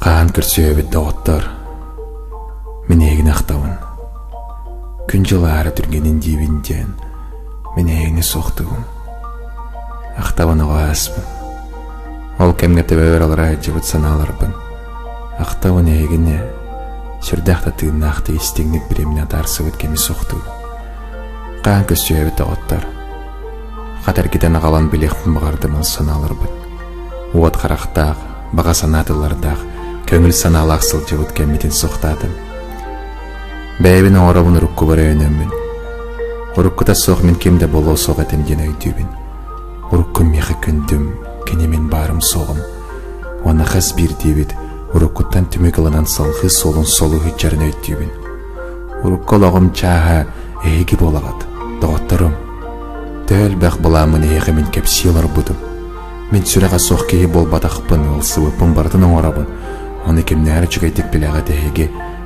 Kaan kürsüye doğuttar. Men egin aqtawın. Күн жылары түргенин дибинден. Мен эгини соқтугум. Ақтабаны қояспын. Ол кемге тебебер алар жыбыт саналарбын. Ақтабын эгине сүрдақта тыыннақты истеңнік біреміне дарсы өткені соқтугум. Қан көсүйе біті оттар. Қатар кетені қалан білекпін бағардымын саналарбын. Уот қарақтақ, баға санатылардақ, көңіл саналы ақсыл жыбыт кемметін соқтадым. Бәйбін оңырабын ұрыққы бар өйнөмін. Ұрыққыда соқ мен кемде болу соқ әтемден өйдүйбін. Ұрыққы меқі күндім, кене мен барым соғым. Оны қас бір дебет, ұрыққыттан түмек алынан салғы солын солу хүтчарын өйдүйбін. Ұрыққы лағым чаға әйгі болағат, доғаттарым. Төл бәқ бұламын әйгі мен кәпсиялар бұдым. Мен сүрәға соқ кейі бол бадақпын, ұлсы өпін бардың оңырабын. Оны кемне әрі жүгәйтік біләғат әйгі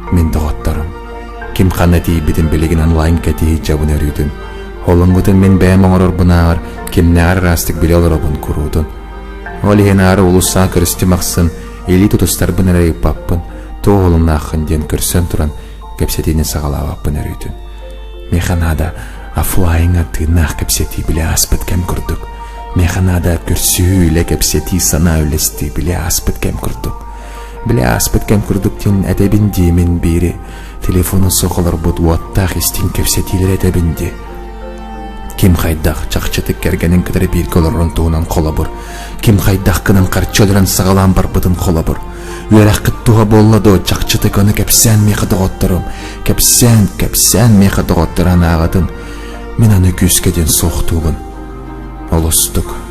мен доғаттарым. Ким қаны дейбідін білеген онлайн кәтейі жабын өрүйдін. Олыңғыдын мен бәйім оңырыр бұнағыр, кемне әрі растық біле олырабын күрудын. Ол ең әрі ұлыса көрісті мақсын, елі тұтыстар бұн әрі паппын, тоғылын ақын ден көрсен тұран, кәпсетейіне сағалаваппын өрүйдін. Механада афлайыңа тыынақ кәпсетей біле аспыт кәм күрдік. Механада көрсі үйлі кәпсетей сана өлесті біле аспыт кәм күрдік. Біле аспыт кәм күрдіктен әдәбін деймен бері, телефоны соқылар бұд уаттақ істен кәпсетейлер әдәбінде. Кем қайдақ чақчытық кәргенін кідірі белгі оларын туынан қола бұр. Кем қайдақ кінің қарчөлерін сағалан бар бұдын қола бұр. Үйәрақ күттуға болады чақчытық оны кәпсән меқі доғыттырым. Кәпсән меқі доғыттыран ағадын. Мен аны күскеден соқтуғын. Ол ұстық.